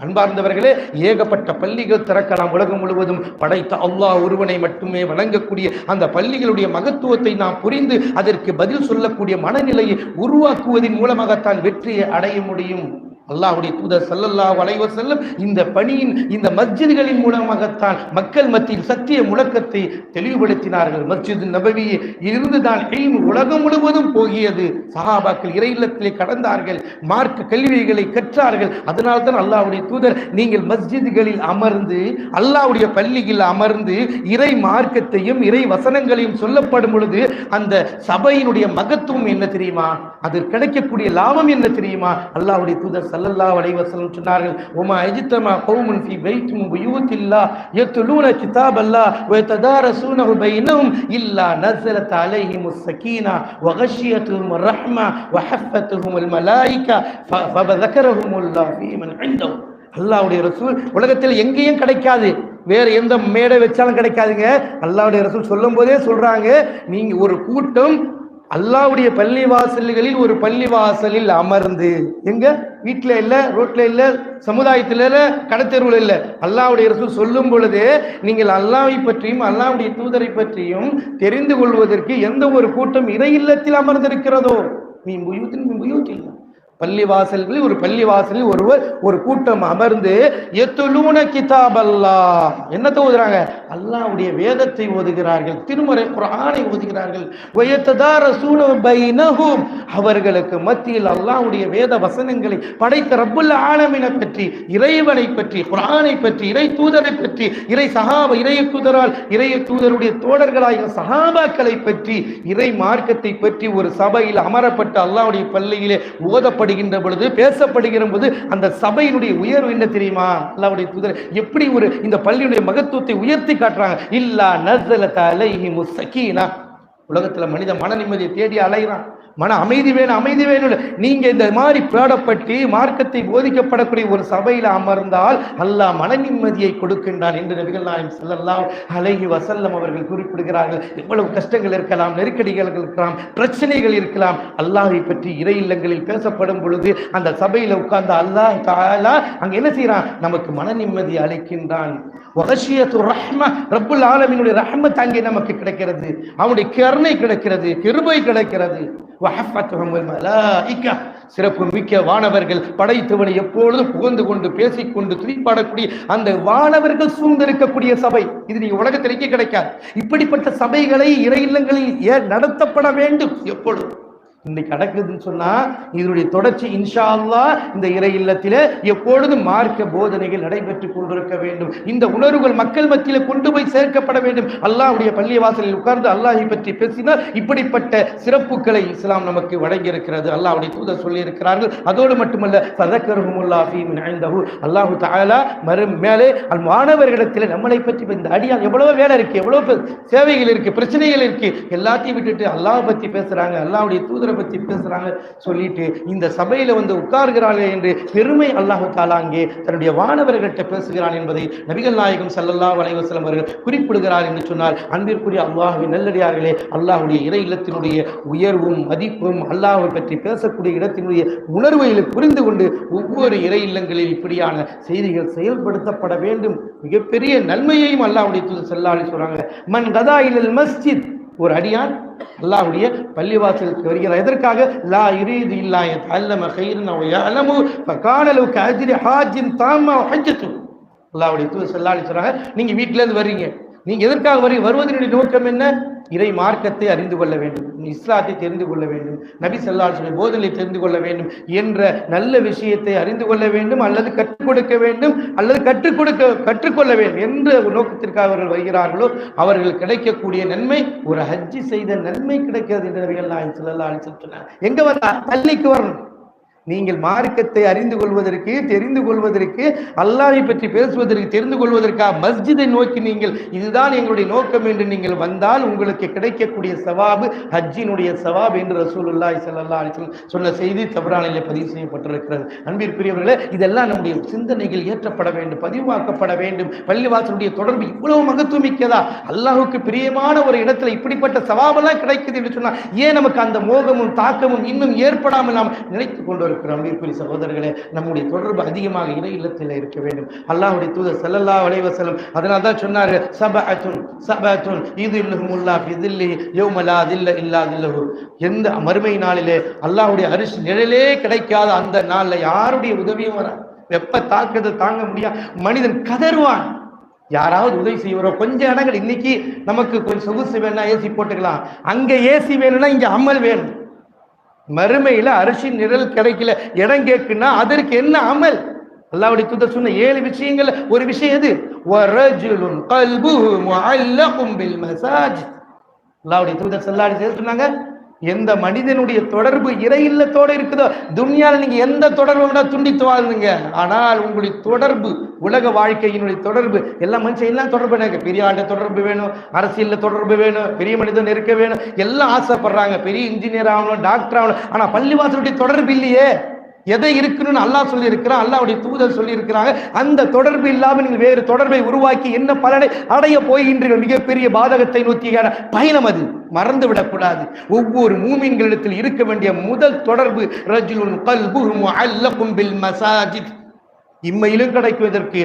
அன்பார்ந்தவர்களே, ஏகப்பட்ட பள்ளிகள் திறக்கலாம். உலகம் முழுவதும் படைத்த அல்லாஹ் ஒருவனை மட்டுமே வணங்கக்கூடிய அந்த பள்ளிகளுடைய மகத்துவத்தை நாம் புரிந்து அதற்கு பதில் சொல்லக்கூடிய மனநிலையை உருவாக்குவதன் மூலமாகத்தான் வெற்றியை அடைய முடியும். அல்லாஹ்வுடைய தூதர் ஸல்லல்லாஹு அலைஹி வஸல்லம் இந்த பணியின் இந்த மஸ்ஜிதுகளின் மூலமாகத்தான் மக்கள் மத்தியில் சத்திய முழக்கத்தை தெளிவுபடுத்தினார்கள். மஸ்ஜித் நபவியில் இருந்துதான் இல்ம் உலகம் முழுவதும் போகியது. சஹாபாக்கள் இறை இல்லத்திலே கடந்தார்கள், மார்க்க கல்விகளை கற்றார்கள். அதனால்தான் அல்லாஹ்வுடைய தூதர், நீங்கள் மஸ்ஜிதுகளில் அமர்ந்து அல்லாஹ்வுடைய பள்ளியில் அமர்ந்து இறை மார்க்கத்தையும் இறை வசனங்களையும் சொல்லப்படும் பொழுது அந்த சபையினுடைய மகத்துவம் என்ன தெரியுமா? அதில் கிடைக்கக்கூடிய லாபம் என்ன தெரியுமா? அல்லாஹ்வுடைய தூதர் ஸல்லல்லாஹு அலைஹி வஸல்லம் சொன்னார்கள், "வமா அஜ்தமா கௌமுன் ஃபீ பைத்தின் மின் புயூத்தில்லாஹ் யத்லூன கிதாபல்லாஹ் வ யததாரஸூனஹு பைனஹும் இல்லா நஸலத் அலைஹிமுஸ் ஸகீனா வ கஷியத்துஹுமுர் ரஹ்மா வ ஹஃபத்துஹுமுல் மலாயிகா ஃபபதக்கரஹுமுல்லாஹ் ஃபீ மன் இன்தஹு." அல்லாஹ்வுடைய ரசூல் உலகத்தில் எங்கேயும் கிடைக்காது, வேற எந்த மேடை வச்சாலும் கிடைக்காதுங்க. அல்லாஹ்வுடைய ரசூல் சொல்லும் போதே சொல்றாங்க, நீங்க ஒரு கூட்டம் அல்லாஹ்வுடைய பள்ளிவாசல்களில் ஒரு பள்ளிவாசலில் அமர்ந்து, எங்க வீட்டில் இல்லை, ரோட்ல இல்லை, சமுதாயத்தில் இல்லை, கடத்தெருவில் இல்லை, அல்லாஹ்வுடைய ரசூல் சொல்லும் பொழுது நீங்கள் அல்லாஹ்வை பற்றியும் அல்லாஹ்வுடைய தூதரை பற்றியும் தெரிந்து கொள்வதற்கு எந்த ஒரு கூட்டம் இறை இல்லத்தில் அமர்ந்திருக்கிறதோ, பள்ளிவாசல்களில் ஒரு பள்ளிவாசலில் ஒருவர் ஒரு கூட்டம் அமர்ந்து யத்லூன கிதாபல்லாஹ், என்னத்தை ஓதுறாங்க? அல்லாஹ்வுடைய வேதத்தை ஓதுகிறார்கள், திருமறை குர்ஆனை ஓதுகிறார்கள். வ யததாரஸூன பைனஹும், அவர்களுக்கு மத்தியில் அல்லாஹ்வுடைய வேத வசனங்களை படைத்த ரப்புல் ஆலமீனை பற்றி, இறைவனை பற்றி, குர்ஆனை பற்றி, இறை தூதரை பற்றி, இறை தூதரால் இறை தூதருடைய தோழர்களாகிய சஹாபாக்களை பற்றி, இறை மார்க்கத்தை பற்றி ஒரு சபையில் அமரப்பட்ட அல்லாஹ்வுடைய பள்ளியிலே ஓதப்பட்ட பொழுது பேசப்படுகிற போது அந்த சபையினுடைய உயர்வு என்ன தெரியுமா? அல்லாஹ்வுடைய தூதர் எப்படி ஒரு இந்த பள்ளியுடைய மகத்துவத்தை உயர்த்தி காட்டுறாங்க. இல்லா நஸலத் அலைஹிமுஸ் ஸகீனா. உலகத்துல மனித மன நிம்மதியை தேடி அலைகிறான், மன அமைதி வேணும், அமைதி வேணும். நீங்க இந்த மாதிரி பாடப்பட்டு மார்க்கத்தை போதிக்கப்படக்கூடிய ஒரு சபையில அமர்ந்தால் அல்லாஹ் மன நிம்மதியை கொடுக்கின்றான் என்று நபிகள் நாயகம் ஸல்லல்லாஹு அலைஹி வஸல்லம் அவர்கள் குறிப்பிடுகிறார்கள். எவ்வளவு கஷ்டங்கள் இருக்கலாம், நெருக்கடிகள் இருக்கலாம், பிரச்சனைகள் இருக்கலாம், அல்லாஹ்வை பற்றி இறை இல்லங்களில் பேசப்படும் பொழுது அந்த சபையில உட்கார்ந்த அல்லாஹ் தஆலா அங்க என்ன செய்யறான்? நமக்கு மன நிம்மதி அளிக்கின்றான். வகஷியத்து ரஹ்ம, ரப்புல் ஆலமீனுடைய ரஹ்மத் அங்கே நமக்கு கிடைக்கிறது, அவனுடைய கருணை கிடைக்கிறது, கிருபை கிடைக்கிறது. வஹஃபத்துஹுமுல் மலாயிகா, சிறப்பு மிக்க வானவர்கள், படைத்தவனை எப்பொழுதும் புகழ்ந்து கொண்டு பேசிக்கொண்டு துதிப்பாடக்கூடிய அந்த வானவர்கள் சூழ்ந்திருக்கக்கூடிய சபை, இது நீங்க உலகத்திலேயே கிடைக்காது. இப்படிப்பட்ட சபைகளை இறை இல்லங்களில் நடத்தப்பட வேண்டும். எப்பொழுதும் இன்னைக்கு நடக்குதுன்னு சொன்னா இதனுடைய தொடர்ச்சி இன்ஷா அல்லாஹ் இந்த இறை இல்லத்திலே எப்பொழுதும் மார்க்க போதனைகள் நடைபெற்றுக் கொண்டிருக்க வேண்டும். இந்த உணர்வுகள் மக்கள் மத்தியிலே கொண்டு போய் சேர்க்கப்பட வேண்டும். அல்லாஹ்வுடைய பள்ளிவாசலில் உட்கார்ந்து அல்லாஹை பற்றி பேசினால் இப்படிப்பட்ட சிறப்புகளை இஸ்லாம் நமக்கு வழங்கி இருக்கிறது. அல்லாஹ்வுடைய தூதர் சொல்லி இருக்கிறார்கள். அதோடு மட்டுமல்ல, ஃபதக்கருஹுமுல்லாஹ் ஃபீ மன் இன்தஹு, அல்லாஹ் தஆலா மேலே மாணவர்களிடத்தில் நம்மளை பற்றி இந்த அடியான் எவ்வளவு வேலை இருக்கு, எவ்வளவு சேவைகள் இருக்கு, பிரச்சனைகள் இருக்கு, எல்லாத்தையும் விட்டுட்டு அல்லாஹ் பற்றி பேசுறாங்க, அல்லாஹ்வுடைய தூதரை பற்றி பேசுறாங்க சொல்லிட்டு இந்த சபையில வந்து உட்கார்கிறார்கள் என்று பெருமை அல்லாஹ் தஆலா அங்கே தன்னுடைய வானவர்களிட்ட பேசுகிறான் என்பதை நபிகள் நாயகம் ஸல்லல்லாஹு அலைஹி வஸல்லம் அவர்கள் குறிப்பிடுகிறார் என்று சொன்னால், அன்பிற்குரிய அல்லாஹ்வின் நல்லடியார்களே, அல்லாஹ்வுடைய இறை இல்லத்தினுடைய உயர்வும் மதிப்பும் அல்லாஹ்வை பற்றி பேசக்கூடிய இடத்தினுடைய உணர்வை புரிந்து கொண்டு ஒவ்வொரு இறை இல்லங்களில் இப்படியான செய்திகள் செயல்படுத்தப்பட வேண்டும். மிகப்பெரிய நன்மையையும் அல்லாஹ்வுடைய தூதர் ஸல்லல்லாஹு அலைஹி சொல்றாங்க. மன் கதா இலல் மஸ்ஜித், ஒரு அடியான் அல்லாஹ்வுடைய பள்ளிவாசலுக்கு வருகிறார். எதற்காக? லா யுரீது இல்லா யதஅல்லம கைரன் வ யஅலமு ஃபகான லஹு கஅஜ்ரி ஹாஜின் தாம்ம வ ஹஜ்ஜத்து. அல்லாஹ்வுடைய தூதர் ஸல்லல்லாஹு அலைஹி வஸல்லம் சொல்றாங்க, நீங்க வீட்டுல இருந்து வர்றீங்க, நீங்க எதற்காக வர்றீங்க? வருவதனுடைய நோக்கம் என்ன? இறை மார்க்கத்தை அறிந்து கொள்ள வேண்டும், இஸ்லாத்தை தெரிந்து கொள்ள வேண்டும், நபி ஸல்லல்லாஹு அலைஹி வஸல்லம் போதனை தெரிந்து கொள்ள வேண்டும் என்ற நல்ல விஷயத்தை அறிந்து கொள்ள வேண்டும், அல்லது கற்றுக் கொடுக்க வேண்டும், அல்லது கற்றுக்கொள்ள வேண்டும் என்ற ஒரு நோக்கத்திற்காக அவர்கள் வருகிறார்களோ அவர்கள் கிடைக்கக்கூடிய நன்மை ஒரு ஹஜ்ஜி செய்த நன்மை கிடைக்கிறது என்று நபிகள் நாயகம் ஸல்லல்லாஹு அலைஹி வஸல்லம் சொன்னார். எங்க வந்தா பள்ளிக்கு வரணும். நீங்கள் மார்க்கத்தை அறிந்து கொள்வதற்கு, தெரிந்து கொள்வதற்கு, அல்லாஹ்வை பற்றி பேசுவதற்கு, தெரிந்து கொள்வதற்காக மஸ்ஜிதை நோக்கி நீங்கள் இதுதான் எங்களுடைய நோக்கம் என்று நீங்கள் வந்தால் உங்களுக்கு கிடைக்கக்கூடிய சவாபு ஹஜ்ஜினுடைய சவாப் என்று ரசூலுல்லாஹி ஸல்லல்லாஹு அலைஹி வஸல்லம் சொன்ன செய்தி தப்ரானிலே பதிவு செய்யப்பட்டிருக்கிறது. அன்பிற்குரியவர்களே, இதெல்லாம் நம்முடைய சிந்தனைகள் ஏற்றப்பட வேண்டும், பதிவாக்கப்பட வேண்டும். பள்ளிவாசலுடைய தொடர்பு இவ்வளவு மகத்துவமிக்கதா? அல்லாஹ்வுக்கு பிரியமான ஒரு இடத்துல இப்படிப்பட்ட சவாபெல்லாம் கிடைக்குது என்று சொன்னால் ஏன் நமக்கு அந்த மோகமும் தாக்கமும் இன்னும் ஏற்படாமல் நாம் நினைத்துக் கொண்டு அன்பிற்குரிய சகோதரர்களே, நம்முடைய தொடர்பு அதிகமாக இறை இல்லத்தில் இருக்க வேண்டும். அல்லாஹ்வுடைய தூதர் ஸல்லல்லாஹு அலைஹி வஸல்லம் அதனால தான் சொன்னார், சபஅத்துன் இதுல்லுஹுமுல்லாஹ் ஃபி தில்லி யௌம லா தில்ல இல்லா தில்லுஹு. எந்த மறுமை நாளிலே அல்லாஹ்வுடைய அரிஷ் நிழலே கிடைக்காத அந்த நாளில் யாருடைய உதவியும் வர, வெப்ப தாக்குதல் தாங்க முடியாது, மனிதன் கதறுவான். யாராவது உதவி செய்வரோ கொஞ்ச இடங்கள், இன்னைக்கு நமக்கு கொஞ்சம் சொகுசு வேணும்னா ஏசி போட்டுக்கலாம், அங்க ஏசி வேணும்னா இங்க அமல் வேணும். மறுமையில அரிசி நிழல் கிடைக்கல, இடம் கேட்குன்னா அதற்கு என்ன அமல்? அல்லாஹ்வுடைய தூதர் சொன்ன 7 விஷயங்கள் ஒரு விஷயம் எது? வரஜுலுன் கல்புஹு முஅல்லகும் பில் மசாஜித். அல்லாஹ்வுடைய தூதர் ஸல்லல்லாஹு அலைஹி வஸல்லம் சொன்னாங்க, எந்த மனிதனுடைய தொடர்பு இறை இல்லத்தோடு இருக்குதோ, துன்யால நீங்க எந்த தொடர்பு விட துண்டித்து வாழ்ந்துங்க, ஆனால் உங்களுடைய தொடர்பு உலக வாழ்க்கையினுடைய தொடர்பு எல்லா மனுஷன் எல்லாம் தொடர்பு எனக்கு பெரிய ஆண்ட தொடர்பு வேணும், அரசியல்ல தொடர்பு வேணும், பெரிய மனிதன் இருக்க வேணும், எல்லாம் ஆசைப்படுறாங்க, பெரிய இன்ஜினியர் ஆகணும், டாக்டர் ஆகணும். ஆனா பள்ளிவாசலுடைய தொடர்பு இல்லையே. எதை இருக்கணும்னு அல்லாஹ் சொல்லி இருக்கிறான், அல்லாஹ்வுடைய தூதர் சொல்லி இருக்கிறாங்க. அந்த தொடர்பு இல்லாமல் நீங்கள் வேறு தொடர்பை உருவாக்கி என்ன பலனை அடைய போகின்றீர்கள்? மிகப்பெரிய பாதகத்தை நோக்கியான பயணம் அது. மறந்து விடக்கூடாது. ஒவ்வொரு மூமின்களிடத்தில் இருக்க வேண்டிய முதல் தொடர்பு ரஜுலுன் கல்புஹு முஅல்லகும் பில் மசாஜித். இம்மையிலும் கிடைக்குவதற்கு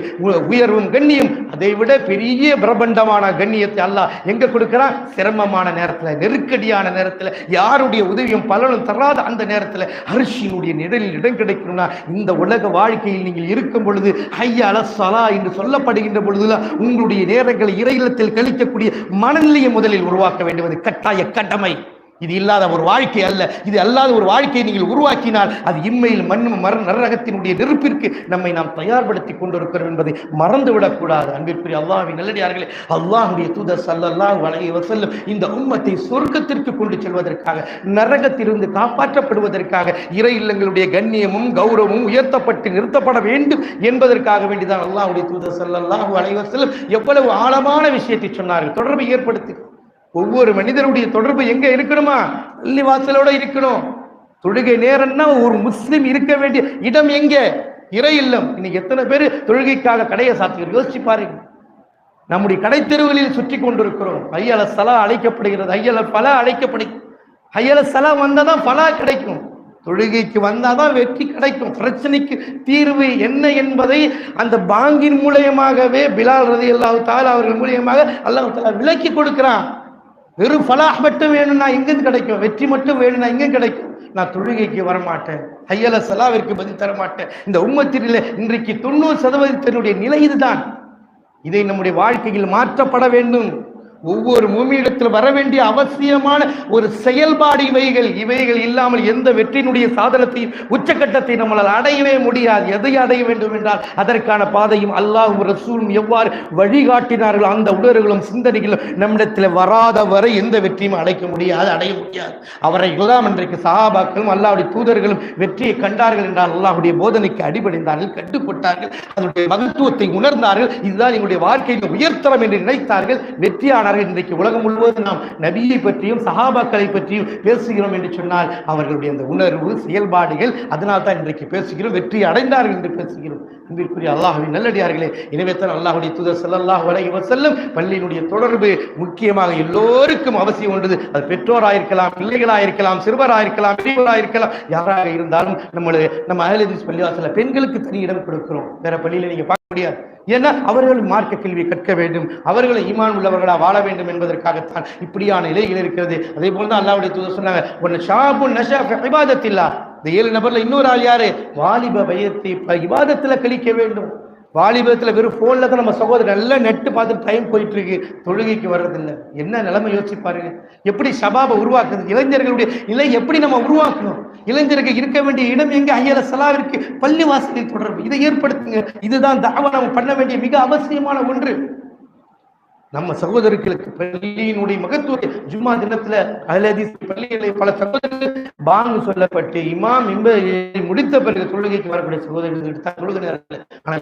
உயர்வும் கண்ணியம், அதை விட பெரிய பிரபண்டமான கண்ணியத்தை அல்லாஹ் எங்க கொடுக்கிறான்? சிரமமான நேரத்தில், நெருக்கடியான நேரத்தில், யாருடைய உதவியும் பலனும் தராத அந்த நேரத்தில் அரிசியினுடைய நிழலில் இடம் கிடைக்கணும்னா இந்த உலக வாழ்க்கையில் நீங்கள் இருக்கும் பொழுது ஹய்ய அலஸ்ஸலா என்று சொல்லப்படுகின்ற பொழுதுதான் உங்களுடைய நேரங்களை இறை இல்லத்தில் கழிக்கக்கூடிய மனநிலையை முதலில் உருவாக்க வேண்டுவது கட்டாய கடமை. இது இல்லாத ஒரு வாழ்க்கை அல்ல. இது அல்லாத ஒரு வாழ்க்கையை நீங்கள் உருவாக்கினால் அது இம்மையில் நரகத்தினுடைய நெருப்பிற்கு நம்மை நாம் தயார்படுத்தி கொண்டிருக்கிறோம் என்பதை மறந்துவிடக்கூடாது. அன்பிற்குரிய அல்லாஹ்வின் நல்லடியார்களே, அல்லாஹ்வுடைய தூதர் ஸல்லல்லாஹு அலைஹி வஸல்லம் இந்த உம்மத்தை சொர்க்கத்திற்கு கொண்டு செல்வதற்காக, நரகத்திலிருந்து காப்பாற்றப்படுவதற்காக, இறை இல்லங்களுடைய கண்ணியமும் கௌரவமும் உயர்த்தப்பட்டு நிறுத்தப்பட வேண்டும் என்பதற்காக வேண்டிதான் அல்லாஹ்வுடைய தூதர் ஸல்லல்லாஹு அலைஹி வஸல்லம் எவ்வளவு ஆழமான விஷயத்தை சொன்னார்கள். தொடர்பை ஏற்படுத்தி ஒவ்வொரு மனிதனுடைய தொடர்பு எங்க இருக்கணுமா? பள்ளிவாசலோட இருக்கணும். தொழுகை நேரம்னா ஒரு முஸ்லிம் இருக்க வேண்டிய இடம் எங்க? இறை இல்லம். இன்னைக்கு எத்தனை பேர் தொழுகைக்காக கடையை சாத்துகிறோம்? யோசிச்சு பாருங்க. நம்முடைய கடை தெருவுகளில் சுற்றி கொண்டிருக்கிறோம். ஐயல சலா அழைக்கப்படுகிறது, ஐயல பலா அழைக்கப்படுகிறது. ஐயல சலா வந்தாதான் பலா கிடைக்கும், தொழுகைக்கு வந்தாதான் வெற்றி கிடைக்கும். பிரச்சனைக்கு தீர்வு என்ன என்பதை அந்த பாங்கின் மூலயமாகவே பிலால் ரலியல்லாஹு தஆலா அவர்கள் மூலயமாக அல்லாஹ் தஆலா விளக்கி கொடுக்கிறான். வெறும் ஃபலாஹ் மட்டும் வேணும்னா எங்கிருந்து கிடைக்கும்? வெற்றி மட்டும் வேணும்னா எங்க கிடைக்கும்? நான் தொழுகைக்கு வரமாட்டேன், ஹய்யல ஸலாவிற்கு பதில் தர மாட்டேன். இந்த உம்மத்திலே இன்றைக்கு 90% நிலை இதுதான். இதை நம்முடைய வாழ்க்கையில் மாற்றப்பட வேண்டும். ஒவ்வொரு மூமியிடத்தில் வர வேண்டிய அவசியமான ஒரு செயல்பாடு இவைகள் இல்லாமல் எந்த வெற்றியினுடைய சாதனத்தையும் உச்சக்கட்டத்தை நம்மளால் அடையவே முடியாது. எதை அடைய வேண்டும் என்றால் அதற்கான பாதையும் அல்லாஹ்வும் ரசூலும் எவ்வாறு வழிகாட்டினார்கள் அந்த உணர்வுகளும் சிந்தனைகளும் நம்மிடத்தில் வராத வரை எந்த வெற்றியும் அடைய முடியாது. அவரைகள்தான் இன்றைக்கு சஹாபாக்களும் அல்லாஹ்வுடைய தூதர்களும் வெற்றியை கண்டார்கள் என்றால் அல்லாஹ்வுடைய போதனைக்கு அடிபணிந்தார்கள், கட்டுப்பட்டார்கள், அதனுடைய மகத்துவத்தை உணர்ந்தார்கள். இதுதான் எங்களுடைய வாழ்க்கையின் உயர்த்தரம் என்று நினைத்தார்கள், வெற்றியானார்கள். இன்றைக்கு உலகம் முழுவதும் நாம் நபியை பற்றியும் சஹாபாக்களை பற்றியும் பேசுகிறோம் என்று சொன்னால் அவர்களுடைய அந்த உணர்வு செயல்பாடுகள், அதனால் தான் இன்றைக்கு பேசுகிறோம், வெற்றி அடைந்தார்கள் என்று பேசுகிறோம். அன்பிற்குரிய அல்லாஹ்வின் நல்லடியார்களே, எனவே தான் அல்லாஹ்வுடைய தூதர் ஸல்லல்லாஹு அலைஹி வஸல்லம் பள்ளியினுடைய தொடர்பு முக்கியமாக எல்லோருக்கும் அவசியம் உள்ளது. அது பெற்றோராயிருக்கலாம், பிள்ளைகளாயிருக்கலாம், சிறுவராயிருக்கலாம், பெரியவராயிருக்கலாம், யாராக இருந்தாலும் நம்ம அஹ்லே ஹதீஸ் பள்ளிவாசல்ல பெண்களுக்கு தனி இடம் கொடுக்கிறோம். வேற பள்ளியில நீங்க பார்க்க முடியாது. ஏன்னா அவர்கள் மார்க்க கல்வி கற்க வேண்டும், அவர்களை ஈமான் உள்ளவர்களா வாழ வேண்டும் என்பதற்காகத்தான் இப்படியான நிலைகள் இருக்கிறது. அதே போலதான் அல்லாஹ்வுடைய தூதர் சொன்னாங்க, ஒன்னு ஷாபுன் நஷா ஃபி இபாதத்தில்லாஹ். இந்த 7 நபர்ல இன்னொரு ஆள் யாரு? வாலிப வயதை இபாதத்துல கழிக்க வேண்டும். வாலிபத்தில் வெறும் போன்ல தான் நம்ம சகோதரர் நல்லா நெட்டு பார்த்து டைம் போயிட்டு இருக்கு, தொழுகைக்கு வர்றதில்லை. என்ன நிலைமை யோசிச்சு பாருங்க. எப்படி ஷபாபை உருவாக்குறது, இளைஞர்களுடைய நிலை எப்படி நம்ம உருவாக்கணும், இளைஞர்கள் இருக்க வேண்டிய இடம் எங்க, ஐயல சலாவிற்கு பள்ளி வாசலில் தொடர்பு, இதை ஏற்படுத்துங்க. இதுதான் தாவா நம்ம பண்ண வேண்டிய மிக அவசியமான ஒன்று. நம்ம சகோதரர்களுக்கு பள்ளியினுடைய மகத்துவ ஜும்மா தினத்துல அஹ்லதீஸ் பள்ளிகளை பல சகோதரர்கள் பாங்கு சொல்லப்பட்டு இமாம் முடித்த பிறகு தொழுகைக்கு வரக்கூடிய சகோதரர்கள் எடுத்தால் தொழுகை நேரத்தில் ஆனா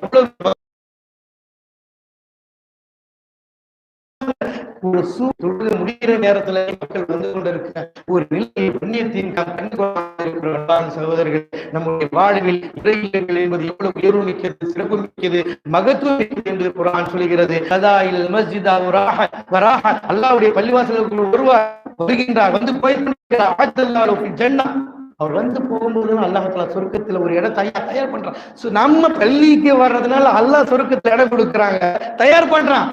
ஒரு தொழுகை முடிகிற நேரத்துல மக்கள் வந்து கொண்டிருக்க ஒரு நிலை புண்ணியத்தின் சகோதரர்கள் நம்முடைய வாழ்வில் இறையில்கள் என்பது எவ்வளவு உயர்வு மிக்கது, சிறப்பு மிக்கது, மகத்துவம் மிக்கது என்று குர்ஆன் சொல்கிறது. அல்லாஹ்வுடைய பள்ளிவாசலுக்கு வருகின்றார், வந்து அவர் வந்து போகும்போது அல்லாஹ் தஆலா சொர்க்கத்துல ஒரு இடம் தயார் பண்றான். நம்ம பள்ளிக்கு வர்றதுனால அல்லாஹ் சொர்க்கத்துல இடம் கொடுக்குறாங்க, தயார் பண்றான்.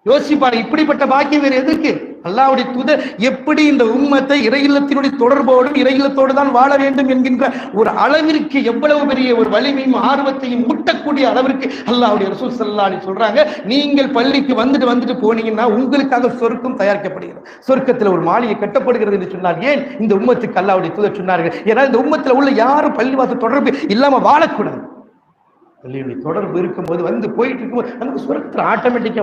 யோசிப்பாரு, இப்படிப்பட்ட பாக்கியம் வேறு எதுக்கு? அல்லாஹ்வுடைய தூதர் எப்படி இந்த உம்மத்தை இறையில்லத்தினுடைய தொடர்போடும் இறையில்லத்தோடு தான் வாழ வேண்டும் என்கின்ற ஒரு அளவிற்கு எவ்வளவு பெரிய ஒரு வலிமையும் ஆர்வத்தையும் ஊட்டக்கூடிய அளவிற்கு அல்லாஹ்வுடைய ரசூல் ஸல்லல்லாஹு அலைஹி சொல்றாங்க, நீங்கள் பள்ளிக்கு வந்துட்டு போனீங்கன்னா உங்களுக்காக சொர்க்கம் தயாரிக்கப்படுகிறது, சொர்க்கத்தில் ஒரு மாளிகை கட்டப்படுகிறது என்று சொன்னார். ஏன் இந்த உம்மத்துக்கு அல்லாஹ்வுடைய தூதர் சொன்னார்கள்? ஏன்னா இந்த உம்மத்தில் உள்ள யாரும் பள்ளிவாசல் தொடர்பு இல்லாம வாழக்கூடாது. பள்ளியுடைய தொடர்பு இருக்கும்போது வந்து போயிட்டு இருக்கும்போது நமக்கு சொர்க்கத்தில் ஆட்டோமேட்டிக்கா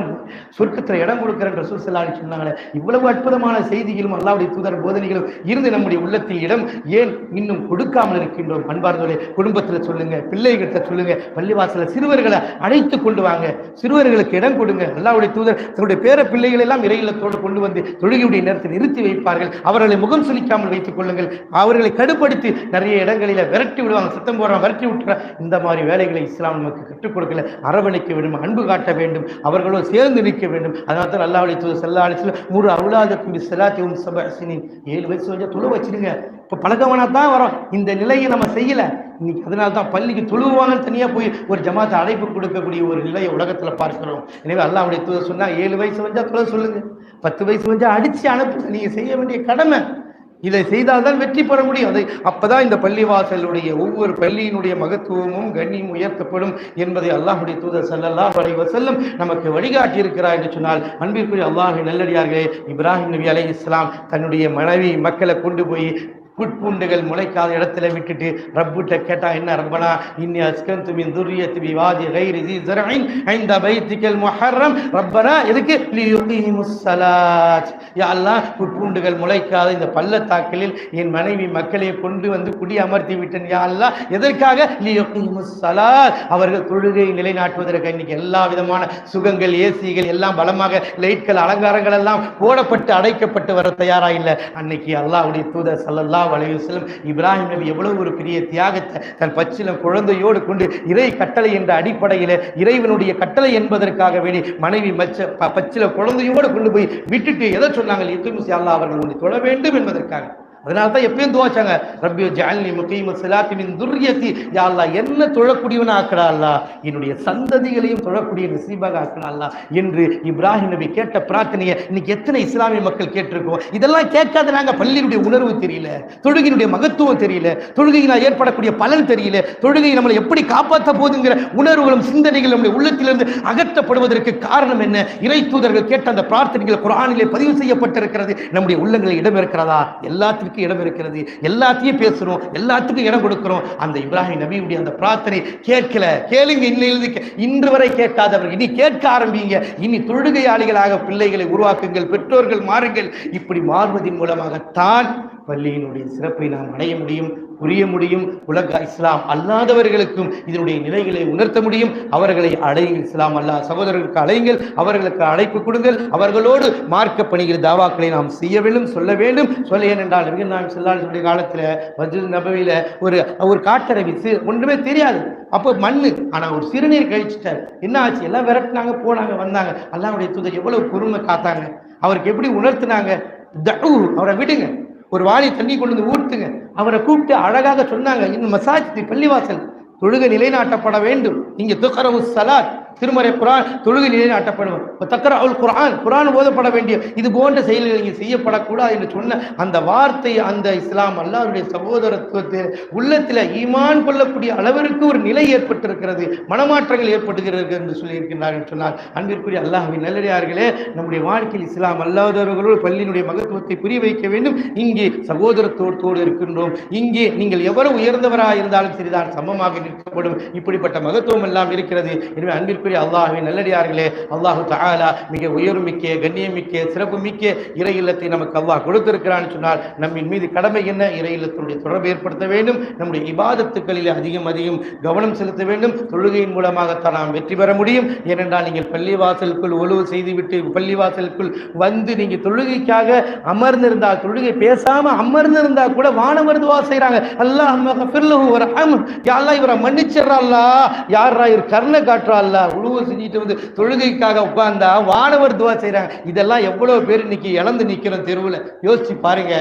சொர்க்கத்தில் இடம் கொடுக்கிற ரசூல் ஸல்லல்லாஹு அலைஹி சொன்னாங்களே, இவ்வளவு அற்புதமான செய்திகளும் அல்லாஹ்வுடைய தூதர் போதனைகளும் இருந்து நம்முடைய உள்ளத்தில் இடம் ஏன் இன்னும் கொடுக்காமல் இருக்கின்றோம்? அன்பார்ந்தவர்களே, குடும்பத்தில் சொல்லுங்க, பிள்ளைகிட்ட சொல்லுங்க, பள்ளிவாசல சிறுவர்களை அழைத்து கொண்டு வாங்க, சிறுவர்களுக்கு இடம் கொடுங்க. அல்லாஹ்வுடைய தூதர் தன்னுடைய பேர பிள்ளைகள் எல்லாம் இறையில்லத்தோடு கொண்டு வந்து தொழுகையுடைய நேரத்தில் நிறுத்தி வைப்பார்கள். அவர்களை முகம் சுளிக்காமல் வைத்துக் கொள்ளுங்கள், அவர்களை கடுப்படுத்தி நிறைய இடங்களில விரட்டி விடுவாங்க, சத்தம் போடுறாங்க, விரட்டி விட்டுற இந்த மாதிரி வேலைகளை இஸ்லாம் நமக்கு கற்றுக் கொடுக்கல. அரவணைக்க வேண்டும், அன்பு காட்ட வேண்டும், அவர்களோடு சேர்ந்து நிற்க வேண்டும். அதனால தான் அல்லாஹ்வுடைய தூதர் ஸல்லல்லாஹு அலைஹி வஸல்லம் முரு அவுலாதக்கும் பிஸ்ஸலாத்தி வஹும் சபஅ ஸினீன், 7 வயசு வரைக்கும் தொழு வச்சிருங்க. இப்போ பழக்கவனா தான் வரோம், இந்த நிலையை நம்ம செய்யல இன்னைக்கு. அதனால தான் பள்ளிக்கு தொழுவாங்கன்னு தனியா போய் ஒரு ஜமாத்தை அழைப்பு கொடுக்கக்கூடிய ஒரு நிலையை உலகத்துல பார்க்கிறோம். எனவே அல்லாஹ்வுடைய தூதர் சொன்னா 7 வயசு வந்தா தொழ சொல்லுங்க, 10 வயசு வந்தா அடிச்சு அனுப்புங்க. நீங்க செய்ய வேண்டிய கடமை இதை செய்தால்தான் வெற்றி பெற முடியும். அதை அப்பதான் இந்த பள்ளிவாசலுடைய ஒவ்வொரு பள்ளியினுடைய மகத்துவமும் கண்ணியும் உயர்த்தப்படும் என்பதை அல்லாஹ்வுடைய தூதர் ஸல்லல்லாஹு அலைஹி வஸல்லம் நமக்கு வழிகாட்டி இருக்கிறார் என்று சொன்னால், அன்பிற்குரிய அல்லாஹ்வின் நல்லடியார்களே, இப்ராஹிம் நபி அலைஹிஸ்ஸலாம் தன்னுடைய மனைவி மக்களை கொண்டு போய் புட்பூண்டுகள் முளைக்காத இடத்துல விட்டுட்டு ரப்புட்ட கேட்டா என்ன? ரப்பனா இன்னி அஸ்கன்து மின் துர்ரியத்தி பிவாதி கைரி ஸி ஸர்இன் இன்த பைத்திகல் முஹர்ரம் ரப்பனா எதுக்கு? லியுகீமுஸ் ஸலாத். யா அல்லாஹ், புட்பூண்டுகள் முளைக்காத இந்த பள்ளத்தாக்கில் என் மனைவி மக்களை கொண்டு வந்து குடி அமர்த்தி விட்டேன். யா அல்லாஹ், எதற்காக? லியுகீமுஸ் ஸலாத், அவர்கள் தொழுகையை நிலைநாட்டுவதற்கு. இன்னைக்கு எல்லா விதமான சுகங்கள், ஏசிகள் எல்லாம் பலமாக, லைட்கள், அலங்காரங்கள் எல்லாம் போடப்பட்டு அடைக்கப்பட்டு வர தயாரா இல்லை. அன்னைக்கு அல்லாஹ்வுடைய தூதர் ஸல்லல்லாஹு அலைஹி வஸல்லம் இப்ராஹிம் நபி எவ்வளவு ஒரு பெரிய தியாகத்தை தன் பச்சிலம் குழந்தையோடு கொண்டு இறை கட்டளை என்ற அடிப்படையில் இறைவனுடைய கட்டளை என்பதற்காக வேண்டி மனைவி பச்சில குழந்தையோடு கொண்டு போய் விட்டுட்டு எதை சொன்னாங்க? யுகீமுஸ் யா அல்லாஹ், அவர்கள் உன்னை தொழ வேண்டும் என்பதற்காக. அதனால தான் எப்பயும் துஆ செய்வாங்க, ரப்பி ஜஅல்னி முகீமஸ் ஸலாத்தி மின் துர்ரியத்தி, யா அல்லாஹ் என்ன தொழக்கூடியவனா ஆக்குடா அல்லாஹ், என்னுடைய சந்ததிகளையும் தொழக்கூடிய நசீபாக ஆக்குடா அல்லாஹ் என்று இப்ராஹிம் நபி கேட்ட பிரார்த்தனையை இன்னைக்கு எத்தனை இஸ்லாமிய மக்கள் கேட்டிருக்கோம்? இதெல்லாம் கேட்காத நாங்க பள்ளியினுடைய உணர்வு தெரியல, தொழுகையினுடைய மகத்துவம் தெரியல, தொழுகையினால் ஏற்படக்கூடிய பலன் தெரியல, தொழுகை நம்மளை எப்படி காப்பாற்ற போதுங்கிற உணர்வுகளும் சிந்தனைகள் நம்முடைய உள்ளத்திலிருந்து அகற்றப்படுவதற்கு காரணம் என்ன? இறை தூதர்கள் கேட்ட அந்த பிரார்த்தனைகள் குர்ஆனிலே பதிவு செய்யப்பட்டிருக்கிறது. நம்முடைய உள்ளங்களில் இடம் இருக்கிறதா? எல்லாத்துக்கும் இடம் இருக்கிறது, எல்லாத்தையும் பேசுறோம், எல்லாத்துக்கும் இடம் கொடுக்கிறோம். அந்த இப்ராஹிம் நபியுடைய அந்த பிரார்த்தனை கேட்கல, கேளுங்க, இன்று வரை கேட்காதவர்கள் இனி கேட்க ஆரம்பிங்க. இனி தொழுகையாளிகளாக பிள்ளைகளை உருவாக்குங்கள், பெற்றோர்கள் மாறுங்கள். இப்படி மாறுவதன் மூலமாகத்தான் பள்ளியினுடைய சிறப்பை நாம் அடைய முடியும், புரிய முடியும். உலக இஸ்லாம் அல்லாதவர்களுக்கும் இதனுடைய நிலைகளை உணர்த்த முடியும். அவர்களை அழையுங்கள், இஸ்லாம் அல்லாஹ் சகோதரர்களுக்கு அழையுங்கள், அவர்களுக்கு அழைப்பு கொடுங்கள். அவர்களோடு மார்க்க பணிகள் தாவாக்களை நாம் செய்ய வேண்டும், சொல்ல வேண்டும். சொல்ல ஏனென்றால் நாம் செல்லாடைய காலத்துல மஸ்ஜித் நபவியில ஒரு காட்டரவி ஒன்றுமே தெரியாது, அப்போ மண்ணு, ஆனா ஒரு சிறுநீர் கழிச்சிட்டார். என்ன ஆச்சு? எல்லாம் விரட்டினாங்க, போனாங்க, வந்தாங்க. அல்லாஹ்வுடைய தூதர் எவ்வளவு பொறுமை காத்தாங்க, அவருக்கு எப்படி உணர்த்தினாங்க? அவரை விடுங்க, ஒரு வாளி தண்ணி கொண்டு வந்து ஊற்றுங்க. அவரை கூப்பிட்டு அழகாக சொன்னாங்க, இந்த மசாஜ் பள்ளிவாசல் தொழுகை நிலைநாட்டப்பட வேண்டும், இங்கே துக்ரவு ஸலாத் திருமறை குர்ஆன் தொழுகை நிலைநாட்டப்படும். தக்ரஉல் குர்ஆன், குர்ஆன் ஓதப்பட வேண்டிய இது போன்ற செயல்கள் இங்கே செய்யப்படக்கூடாது என்று சொன்ன அந்த வார்த்தை அந்த இஸ்லாம் அல்லாஹ்வுடைய சகோதரத்துவத்தை உள்ளத்தில் ஈமான் கொள்ளக்கூடிய அளவிற்கு ஒரு நிலை ஏற்பட்டிருக்கிறது, மனமாற்றங்கள் ஏற்படுகிறது என்று சொல்லியிருக்கிறார்கள் சொன்னால், அன்பிற்குரிய அல்லாஹ்வின் நல்லடியார்களே, நம்முடைய வாழ்க்கையில் இஸ்லாம் அல்லாதவர்களோடு பள்ளியினுடைய மகத்துவத்தை புரிய வைக்க வேண்டும். இங்கே சகோதரத்தோடு இருக்கின்றோம். இங்கே நீங்கள் எவ்வளவு உயர்ந்தவராக இருந்தாலும் சரிதான், சமமாக நிற்கப்படும். இப்படிப்பட்ட மகத்துவம் எல்லாம் இருக்கிறது. எனவே அன்பிற்குரிய அல்லாஹ்வின் நல்லடியார்களே, அல்லாஹு தஆலா மிக உயர்மிக்க கண்ணியமிக்க சிறப்பு மிக்க இறை இல்லத்தை நமக்கு அல்லாஹ் கொடுத்திருக்கிறான்னு சொன்னால், நம்மின் மீது கடமை என்ன? இறை இல்லத்தினுடைய தொடர்பு ஏற்படுத்த வேண்டும். நம்முடைய இபாதத்துக்களில் அதிகம் கவனம் செலுத்த வேண்டும். தொழுகையின் மூலமாகத்தான் நாம் வெற்றி பெற முடியும். ஏனென்றால் நீங்கள் பள்ளிவாசலுக்குள் ஒழுவு செய்துவிட்டு பள்ளிவாசலுக்குள் வந்து நீங்கள் தொழுகைக்காக அமர்ந்திருந்தால், தொழுகை பேசாம அமர்ந்திருந்தா கூட வானவர் துஆ செய்றாங்க, அல்லாஹும்ம கஃபிர்லஹு வர்ஹம்ஹு, யா அல்லாஹ் இவரை மன்னிச்சிடுறா அல்லாஹ், யாரா இவர் கருணை காட்டுறா அல்லாஹ். உழுவு செஞ்சுட்டு வந்து தொழுகைக்காக உட்கார்ந்தா வானவர் துஆ செய்றாங்க. இதெல்லாம் எவ்வளவு பேர் இன்னைக்கு இழந்து நிற்கிறோம் தெருவில், யோசிச்சு பாருங்க.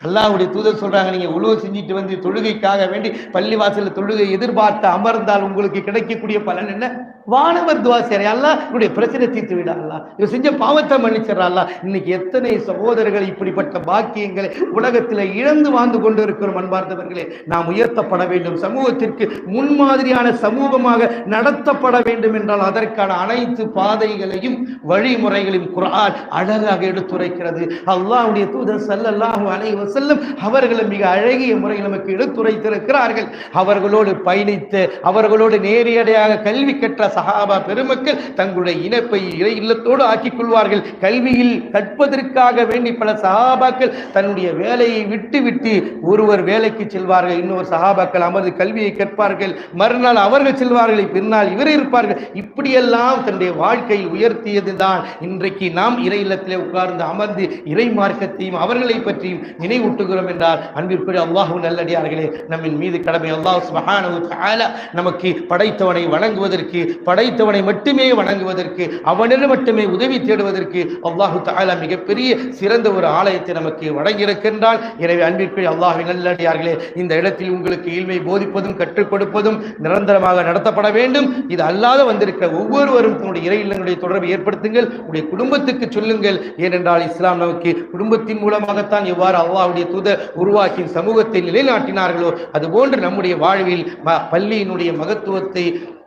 அல்லாஹ்வுடைய தூதர் சொல்றாங்க, நீங்க உழுவு செஞ்சுட்டு வந்து தொழுகைக்காக வேண்டி பள்ளிவாசல் தொழுகை எதிர்பார்த்து அமர்ந்தால் உங்களுக்கு கிடைக்கக்கூடிய பலன் என்ன? வானவர் துஆ செய்றாங்க, அல்லாஹ் இவருடைய பிரச்சனை தீர்த்து விட, அல்லாஹ் இவர் செஞ்ச பாவத்தை மன்னிச்சிடறா அல்லாஹ். இன்னைக்கு எத்தனை சகோதரர்கள் இப்படிப்பட்ட பாக்கியங்களை உலகத்தில் இழந்து வாழ்ந்து கொண்டு இருக்கிறோம். அன்பார்ந்தவர்களே, நாம் உயர்த்தப்பட வேண்டும். சமூகத்திற்கு முன்மாதிரியான சமூகமாக நடத்தப்பட வேண்டும் என்றால் அதற்கான அனைத்து பாதைகளையும் வழிமுறைகளையும் குர்ஆன் அழகாக எடுத்துரைக்கிறது. அல்லாஹ்வுடைய தூதர் ஸல்லல்லாஹு அலைஹி வஸல்லம் அவர்கள் மிக அழகிய முறையில் நமக்கு எடுத்துரைத்திருக்கிறார்கள். அவர்களோடு பயணித்து அவர்களோடு நேரடியாக கல்வி கற்ற சஹாபா பெருமக்கள் தங்களுடைய இணைப்பை இறை இல்லத்தோடு ஆக்கிக் கொள்வார்கள். கல்வியில் கற்பதற்காக வேண்டி பல சஹாபாக்கள் தன்னுடைய வேலையை விட்டு ஒருவர் வேலைக்கு செல்வார்கள், இன்னொரு சஹாபாக்கள் அமர்ந்து கல்வியை கற்பார்கள், மறுநாள் அவர்கள் செல்வார்கள், பின்னால் இவர் இருப்பார்கள். இப்படியெல்லாம் தன்னுடைய வாழ்க்கையில் உயர்த்தியது தான் இன்றைக்கு நாம் இறை இல்லத்திலே உட்கார்ந்து அமர்ந்து இறை மார்க்கத்தையும் அவர்களை பற்றியும் நினைவூட்டுகிறோம் என்றால், அன்பிற்குரிய அல்லாஹ்வின் நல்லடியார்களே, நம்மின் மீது கடமை அல்லாஹ் சுப்ஹானஹு வ தஆலா நமக்கு படைத்தவனை வணங்குவதற்கு, படைத்தவனை மட்டுமே வணங்குவதற்கு, அவனிடம் மட்டுமே உதவி தேடுவதற்கு அல்லாஹு தஆலா மிகப்பெரிய சிறந்த ஒரு ஆலயத்தை நமக்கு வழங்கியிருக்கின்றான். எனவே அன்பிற்குரிய அல்லாஹ்வின் நல்லடியார்களே, இந்த இடத்தில் உங்களுக்கு இல்மை போதிப்பதும் கற்றுக் கொடுப்பதும் நிரந்தரமாக நடத்தப்பட வேண்டும். இது அல்லாத வந்திருக்கிற ஒவ்வொருவரும் தன்னுடைய இறை இல்லங்களுடைய தொடர்பை ஏற்படுத்துங்கள், உடைய குடும்பத்துக்கு சொல்லுங்கள். ஏனென்றால் இஸ்லாம் நமக்கு குடும்பத்தின் மூலமாகத்தான் எவ்வாறு அல்லாஹ்வுடைய தூதர் உருவாக்கி சமூகத்தை நிலைநாட்டினார்களோ அதுபோன்று நம்முடைய வாழ்வில் பள்ளியினுடைய மகத்துவத்தை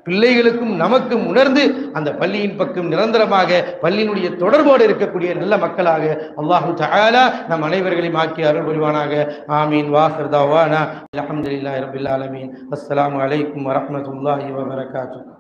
பிள்ளைகளுக்கும் நமக்கும் உணர்ந்து அந்த பள்ளியின் பக்கம் நிரந்தரமாக பள்ளியினுடைய தொடர்போடு இருக்கக்கூடிய நல்ல மக்களாக அல்லாஹு தஆலா நம் அனைவர்களையும் ஆக்கி அருள் புரிவானாக. ஆமீன். வாஹிர் தஅவானா அல்ஹம்துலில்லாஹி ரப்பில் ஆலமீன். அஸ்ஸலாமு அலைக்கும் வரஹ்மத்துல்லாஹி வபரகாத்துஹு.